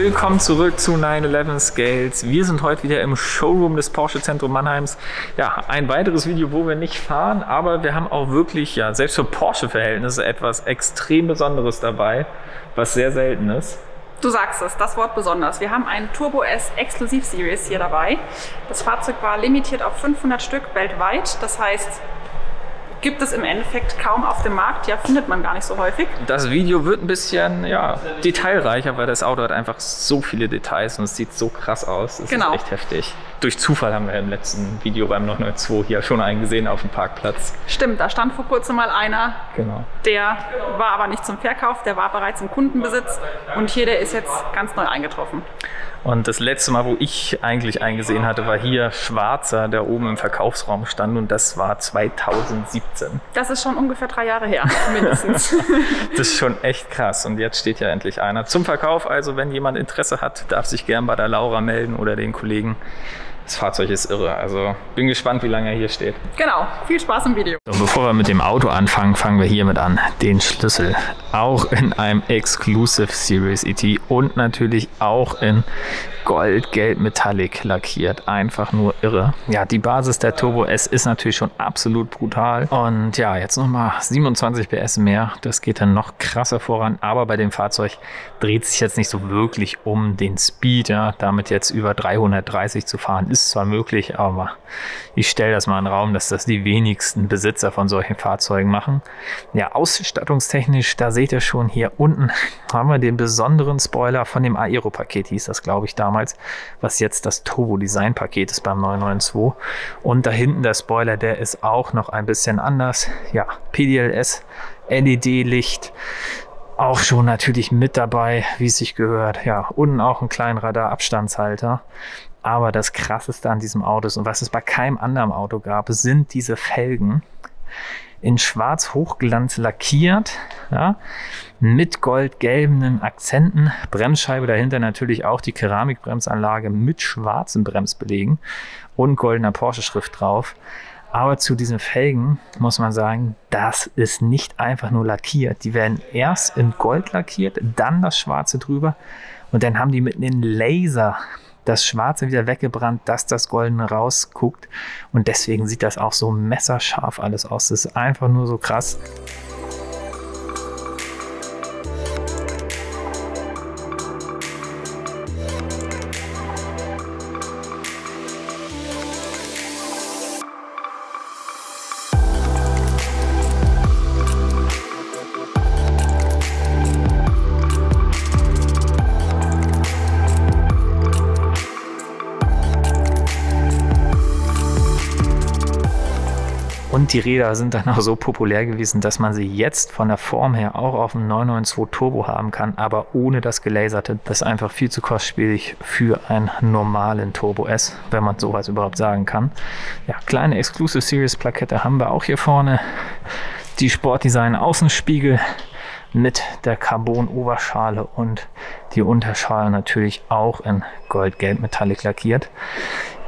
Willkommen zurück zu 911 Scales. Wir sind heute wieder im Showroom des Porsche Zentrum Mannheims. Ja, ein weiteres Video, wo wir nicht fahren, aber wir haben auch wirklich, ja, selbst für Porsche-Verhältnisse etwas extrem Besonderes dabei, was sehr selten ist. Du sagst es, das Wort besonders. Wir haben einen Turbo S Exklusiv Series hier dabei. Das Fahrzeug war limitiert auf 500 Stück weltweit. Das heißt, gibt es im Endeffekt kaum auf dem Markt. Ja, findet man gar nicht so häufig. Das Video wird ein bisschen, ja, detailreicher, weil das Auto hat einfach so viele Details und es sieht so krass aus. Das ist echt heftig. Durch Zufall haben wir im letzten Video beim 992 hier schon einen gesehen auf dem Parkplatz. Stimmt, da stand vor kurzem mal einer. Genau. Der war aber nicht zum Verkauf, der war bereits im Kundenbesitz und hier, der ist jetzt ganz neu eingetroffen. Und das letzte Mal, wo ich eigentlich eingesehen hatte, war hier schwarzer, der oben im Verkaufsraum stand und das war 2017. Das ist schon ungefähr 3 Jahre her, mindestens. Das ist schon echt krass und jetzt steht ja endlich einer zum Verkauf. Also wenn jemand Interesse hat, darf sich gern bei der Laura melden oder den Kollegen. Das Fahrzeug ist irre, also bin gespannt, wie lange er hier steht. Genau, viel Spaß im Video. So, bevor wir mit dem Auto anfangen, fangen wir hiermit an. Den Schlüssel, auch in einem Exclusive Series ET und natürlich auch in Gold, Gelb, Metallic lackiert. Einfach nur irre. Ja, die Basis der Turbo S ist natürlich schon absolut brutal. Und ja, jetzt nochmal 27 PS mehr. Das geht dann noch krasser voran. Aber bei dem Fahrzeug dreht sich jetzt nicht so wirklich um den Speed. Ja, damit jetzt über 330 zu fahren, ist zwar möglich, aber ich stelle das mal in den Raum, dass das die wenigsten Besitzer von solchen Fahrzeugen machen. Ja, ausstattungstechnisch, da seht ihr schon hier unten, haben wir den besonderen Spoiler von dem Aero-Paket, hieß das, glaube ich, damals, was jetzt das Turbo-Design-Paket ist beim 992. Und da hinten der Spoiler, der ist auch noch ein bisschen anders. Ja, PDLS, LED-Licht, auch schon natürlich mit dabei, wie es sich gehört. Ja, unten auch einen kleinen Radarabstandshalter. Aber das Krasseste an diesem Auto ist, und was es bei keinem anderen Auto gab, sind diese Felgen in schwarz Hochglanz lackiert, ja, mit goldgelben Akzenten. Bremsscheibe dahinter natürlich auch die Keramikbremsanlage mit schwarzen Bremsbelägen und goldener Porsche-Schrift drauf. Aber zu diesen Felgen muss man sagen, das ist nicht einfach nur lackiert. Die werden erst in Gold lackiert, dann das Schwarze drüber und dann haben die mit einem Laser das Schwarze wieder weggebrannt, dass das Goldene rausguckt. Und deswegen sieht das auch so messerscharf alles aus. Das ist einfach nur so krass. Und die Räder sind dann auch so populär gewesen, dass man sie jetzt von der Form her auch auf dem 992 Turbo haben kann, aber ohne das Gelaserte. Das ist einfach viel zu kostspielig für einen normalen Turbo S, wenn man sowas überhaupt sagen kann. Ja, kleine Exclusive Series Plakette haben wir auch hier vorne. Die Sportdesign Außenspiegel mit der Carbon-Oberschale und die Unterschale natürlich auch in Gold-Gelb Metallic lackiert.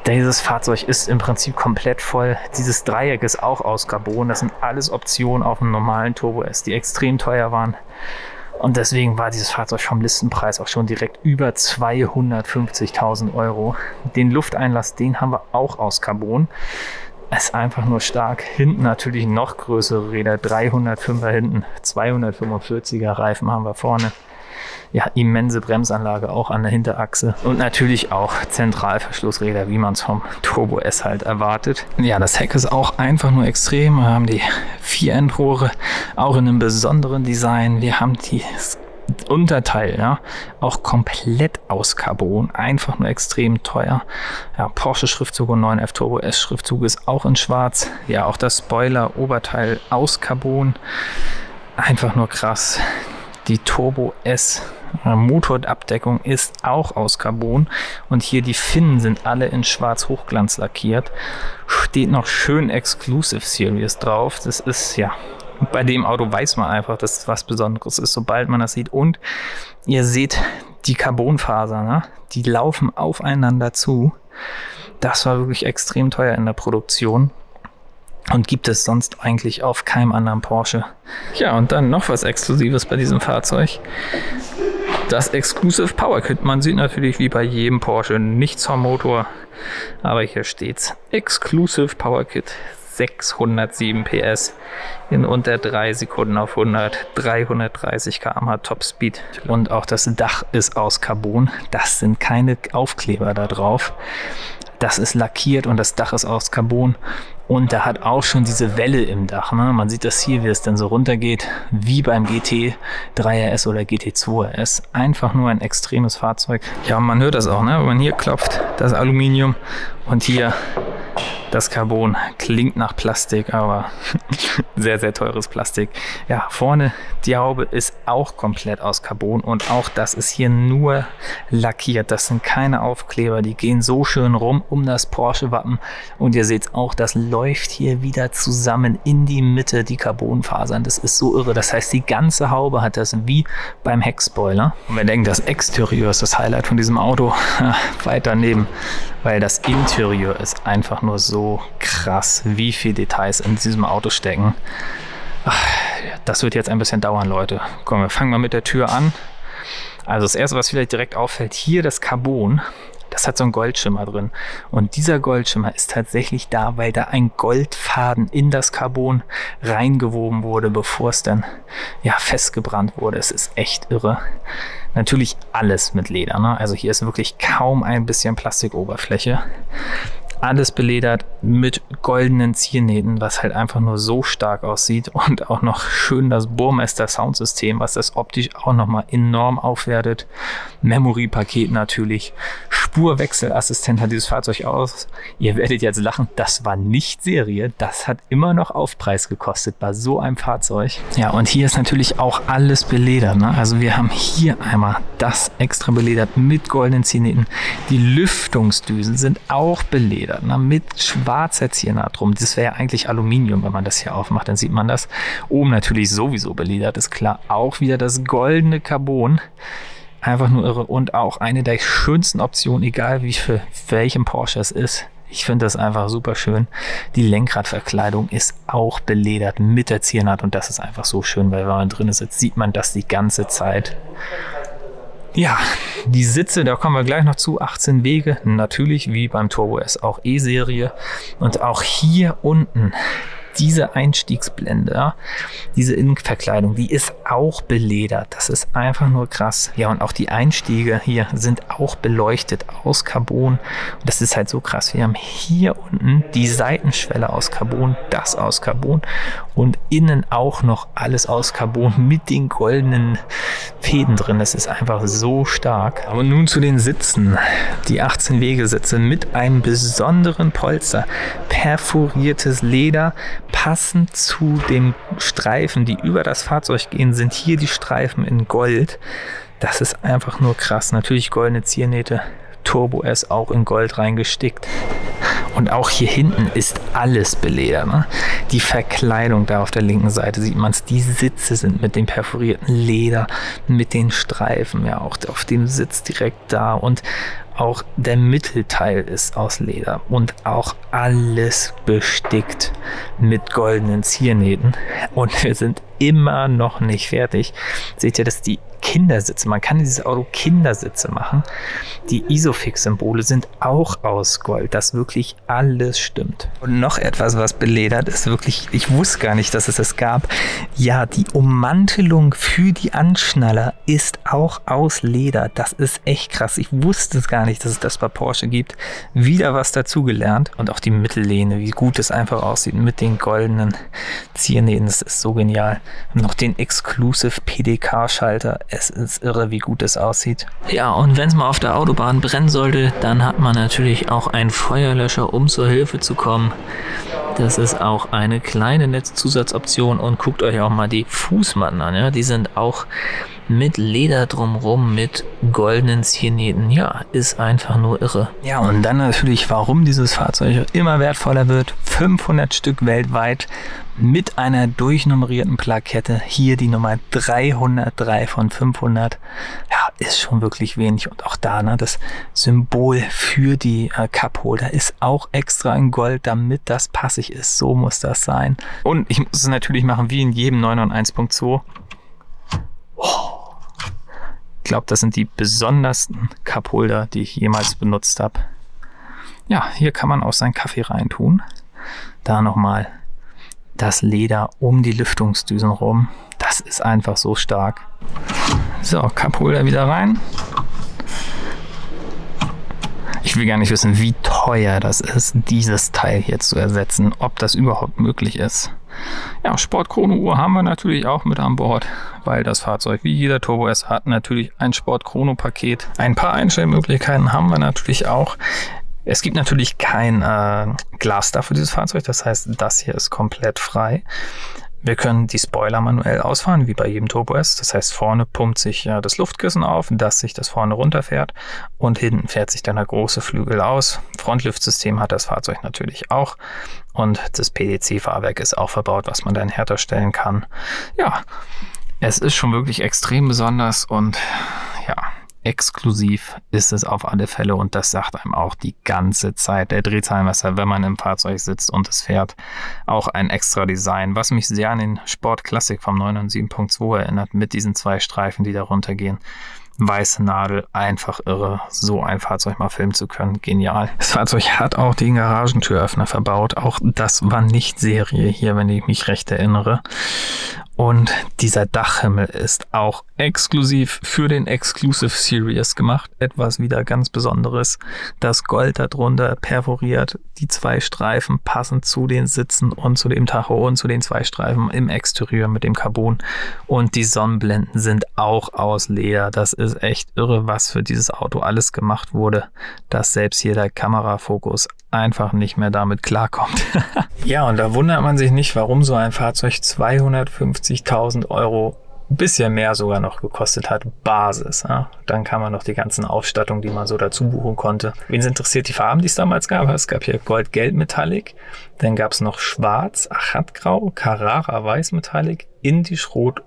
Dieses Fahrzeug ist im Prinzip komplett voll. Dieses Dreieck ist auch aus Carbon. Das sind alles Optionen auf einem normalen Turbo S, die extrem teuer waren. Und deswegen war dieses Fahrzeug vom Listenpreis auch schon direkt über 250.000 Euro. Den Lufteinlass, den haben wir auch aus Carbon. Ist einfach nur stark. Hinten natürlich noch größere Räder. 305er hinten, 245er Reifen haben wir vorne. Ja, immense Bremsanlage auch an der Hinterachse und natürlich auch Zentralverschlussräder, wie man es vom Turbo S halt erwartet. Ja, das Heck ist auch einfach nur extrem. Wir haben die 4 Endrohre, auch in einem besonderen Design. Wir haben das Unterteil, ja, auch komplett aus Carbon, einfach nur extrem teuer. Ja, Porsche-Schriftzug und 911 Turbo S-Schriftzug ist auch in schwarz. Ja, auch das Spoiler-Oberteil aus Carbon, einfach nur krass. Die Turbo S Motorabdeckung ist auch aus Carbon und hier die Finnen sind alle in schwarz Hochglanz lackiert. Steht noch schön Exclusive Series drauf. Das ist ja, bei dem Auto weiß man einfach, dass es was Besonderes ist, sobald man das sieht. Und ihr seht die Carbonfasern, ne? Die laufen aufeinander zu. Das war wirklich extrem teuer in der Produktion. Und gibt es sonst eigentlich auf keinem anderen Porsche. Ja, und dann noch was Exklusives bei diesem Fahrzeug. das Exclusive Power Kit. Man sieht natürlich wie bei jedem Porsche nichts vom Motor, aber hier steht's. Exclusive Power Kit, 607 PS in unter 3 Sekunden auf 100, 330 km/h Topspeed. Und auch das Dach ist aus Carbon. Das sind keine Aufkleber da drauf. Das ist lackiert und das Dach ist aus Carbon. Und da hat auch schon diese Welle im Dach. Ne? Man sieht das hier, wie es dann so runtergeht, wie beim GT3 RS oder GT2 RS. Einfach nur ein extremes Fahrzeug. Ja, man hört das auch, ne? Wenn man hier klopft, das Aluminium und hier das Carbon. Klingt nach Plastik, aber sehr, sehr teures Plastik. Ja, vorne die Haube ist auch komplett aus Carbon und auch das ist hier nur lackiert. Das sind keine Aufkleber, die gehen so schön rum um das Porsche-Wappen. Und ihr seht auch, das läuft hier wieder zusammen in die Mitte, die Carbonfasern. Das ist so irre. Das heißt, die ganze Haube hat das wie beim Heckspoiler. Und wir denken, das Exterieur ist das Highlight von diesem Auto. Weit daneben, weil das Interieur ist einfach nur so krass, wie viele Details in diesem Auto stecken. Das wird jetzt ein bisschen dauern, Leute. Komm, wir fangen mal mit der Tür an. Also das erste, was vielleicht direkt auffällt, hier das Carbon. Das hat so einen Goldschimmer drin. Und dieser Goldschimmer ist tatsächlich da, weil da ein Goldfaden in das Carbon reingewoben wurde, bevor es dann ja festgebrannt wurde. Es ist echt irre. Natürlich alles mit Leder, ne? Also hier ist wirklich kaum ein bisschen Plastikoberfläche. Alles beledert mit goldenen Ziernähten, was halt einfach nur so stark aussieht, und auch noch schön das Burmester Soundsystem, was das optisch auch nochmal enorm aufwertet. Memory-Paket natürlich. Spurwechselassistent hat dieses Fahrzeug aus. Ihr werdet jetzt lachen, das war nicht Serie, das hat immer noch Aufpreis gekostet bei so einem Fahrzeug. Ja, und hier ist natürlich auch alles beledert, ne? Also wir haben hier einmal das extra beledert mit goldenen Ziernähten. Die Lüftungsdüsen sind auch beledert, mit schwarzer Ziernaht drum. Das wäre ja eigentlich Aluminium, wenn man das hier aufmacht, dann sieht man das. Oben natürlich sowieso beledert, ist klar. Auch wieder das goldene Carbon. Einfach nur irre. Und auch eine der schönsten Optionen, egal wie für welchen Porsche es ist. Ich finde das einfach super schön. Die Lenkradverkleidung ist auch beledert mit der Ziernaht und das ist einfach so schön, weil wenn man drin sitzt, sieht man das die ganze Zeit. Ja, die Sitze, da kommen wir gleich noch zu, 18 Wege, natürlich wie beim Turbo S auch E-Serie. Und auch hier unten diese Einstiegsblende, diese Innenverkleidung, die ist auch beledert. Das ist einfach nur krass. Ja, und auch die Einstiege hier sind auch beleuchtet aus Carbon. Und das ist halt so krass. Wir haben hier unten die Seitenschwelle aus Carbon, das aus Carbon und innen auch noch alles aus Carbon mit den goldenen Fäden drin. Das ist einfach so stark. Aber nun zu den Sitzen. Die 18-Wege-Sitze mit einem besonderen Polster. Perforiertes Leder. Passend zu den Streifen, die über das Fahrzeug gehen, sind hier die Streifen in Gold. Das ist einfach nur krass. Natürlich goldene Ziernähte. Turbo S auch in Gold reingestickt. Und auch hier hinten ist alles beledert. Ne? Die Verkleidung da auf der linken Seite sieht man es. Die Sitze sind mit dem perforierten Leder, mit den Streifen, ja auch auf dem Sitz direkt da. Und auch der Mittelteil ist aus Leder und auch alles bestickt mit goldenen Ziernähten. Und wir sind immer noch nicht fertig. Seht ihr, dass die Kindersitze, man kann dieses Auto Kindersitze machen. Die Isofix-Symbole sind auch aus Gold, dass wirklich alles stimmt. Und noch etwas, was beledert ist, wirklich, ich wusste gar nicht, dass es das gab. Ja, die Ummantelung für die Anschnaller ist auch aus Leder. Das ist echt krass. Ich wusste es gar nicht, dass es das bei Porsche gibt. Wieder was dazugelernt. Und auch die Mittellehne, wie gut es einfach aussieht mit den goldenen Ziernähten. Das ist so genial. Und noch den Exclusive PDK-Schalter. Es ist irre, wie gut es aussieht. Ja, und wenn es mal auf der Autobahn brennen sollte, dann hat man natürlich auch einen Feuerlöscher, um zur Hilfe zu kommen. Das ist auch eine kleine Netzzusatzoption. Und guckt euch auch mal die Fußmatten an. Ja? Die sind auch mit Leder drumherum, mit goldenen Ziernähten. Ja, ist einfach nur irre. Ja, und dann natürlich, warum dieses Fahrzeug immer wertvoller wird. 500 Stück weltweit mit einer durchnummerierten Plakette. Hier die Nummer 303 von 500. Ja, ist schon wirklich wenig. Und auch da, ne, das Symbol für die Cupholder ist auch extra in Gold, damit das passig ist. So muss das sein. Und ich muss es natürlich machen wie in jedem 991.2. Ich glaube, das sind die besondersten Cupholder, die ich jemals benutzt habe. Ja, hier kann man auch seinen Kaffee reintun. Da nochmal das Leder um die Lüftungsdüsen rum. Das ist einfach so stark. So, Cupholder wieder rein. Ich will gar nicht wissen, wie teuer das ist, dieses Teil hier zu ersetzen, ob das überhaupt möglich ist. Ja, Sport-Chrono-Uhr haben wir natürlich auch mit an Bord, weil das Fahrzeug wie jeder Turbo S hat natürlich ein Sport-Chrono-Paket. Ein paar Einstellmöglichkeiten haben wir natürlich auch. Es gibt natürlich kein Glasstar für dieses Fahrzeug, das heißt, das hier ist komplett frei. Wir können die Spoiler manuell ausfahren, wie bei jedem Turbo S. Das heißt, vorne pumpt sich das Luftkissen auf, dass sich das vorne runterfährt und hinten fährt sich dann der große Flügel aus. Frontlüftsystem hat das Fahrzeug natürlich auch und das PDC-Fahrwerk ist auch verbaut, was man dann härter stellen kann. Ja, es ist schon wirklich extrem besonders und ja, exklusiv ist es auf alle Fälle und das sagt einem auch die ganze Zeit der Drehzahlmesser, wenn man im Fahrzeug sitzt und es fährt. Auch ein extra Design, was mich sehr an den Sport Classic vom 997.2 erinnert, mit diesen 2 Streifen, die da runtergehen. Weiße Nadel, einfach irre, so ein Fahrzeug mal filmen zu können, genial. Das Fahrzeug hat auch den Garagentüröffner verbaut, auch das war nicht Serie hier, wenn ich mich recht erinnere. Und dieser Dachhimmel ist auch exklusiv für den Exclusive Series gemacht. Etwas wieder ganz Besonderes. Das Gold darunter perforiert. Die 2 Streifen passend zu den Sitzen und zu dem Tacho und zu den 2 Streifen im Exterieur mit dem Carbon. Und die Sonnenblenden sind auch aus Leder. Das ist echt irre, was für dieses Auto alles gemacht wurde, dass selbst hier der Kamerafokus einfach nicht mehr damit klarkommt. Ja, und da wundert man sich nicht, warum so ein Fahrzeug 250.000 Euro, ein bisschen mehr sogar noch gekostet hat, Basis. Ja? Dann kann man noch die ganzen Ausstattungen, die man so dazu buchen konnte. Wen interessiert die Farben, die es damals gab? Es gab hier Gold-Gelb Metallic, dann gab es noch Schwarz, Achatgrau, Carrara Weiß Metallic, Indisch Rot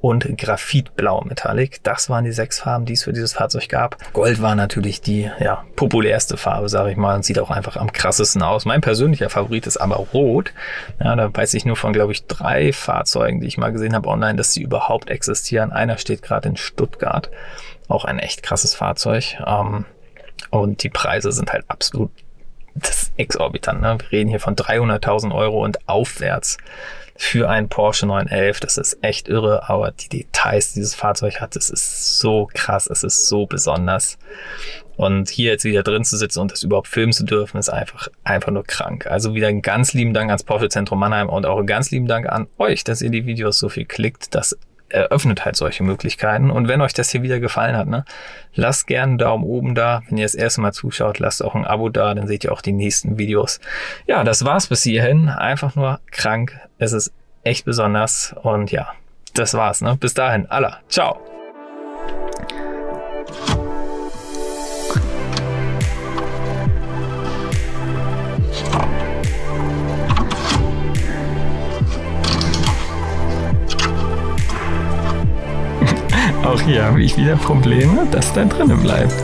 und Graphitblau Metallic. Das waren die 6 Farben, die es für dieses Fahrzeug gab. Gold war natürlich die populärste Farbe, sage ich mal, und sieht auch einfach am krassesten aus. Mein persönlicher Favorit ist aber Rot. Ja, da weiß ich nur von, glaube ich, 3 Fahrzeugen, die ich mal gesehen habe online, dass sie überhaupt existieren. Einer steht gerade in Stuttgart. Auch ein echt krasses Fahrzeug. Und die Preise sind halt absolut exorbitant. Ne? Wir reden hier von 300.000 Euro und aufwärts für einen Porsche 911. Das ist echt irre, aber die Details, die dieses Fahrzeug hat, das ist so krass, es ist so besonders. Und hier jetzt wieder drin zu sitzen und das überhaupt filmen zu dürfen, ist einfach nur krank. Also wieder einen ganz lieben Dank ans Porsche Zentrum Mannheim und auch einen ganz lieben Dank an euch, dass ihr die Videos so viel klickt. Das eröffnet halt solche Möglichkeiten. Und wenn euch das hier wieder gefallen hat, ne, lasst gerne einen Daumen oben da. Wenn ihr das erste Mal zuschaut, lasst auch ein Abo da, dann seht ihr auch die nächsten Videos. Ja, das war's bis hierhin. Einfach nur krank. Es ist echt besonders. Und ja, das war's. Ne? Bis dahin, Allah. Ciao. Auch hier habe ich wieder Probleme, dass da drinnen bleibt.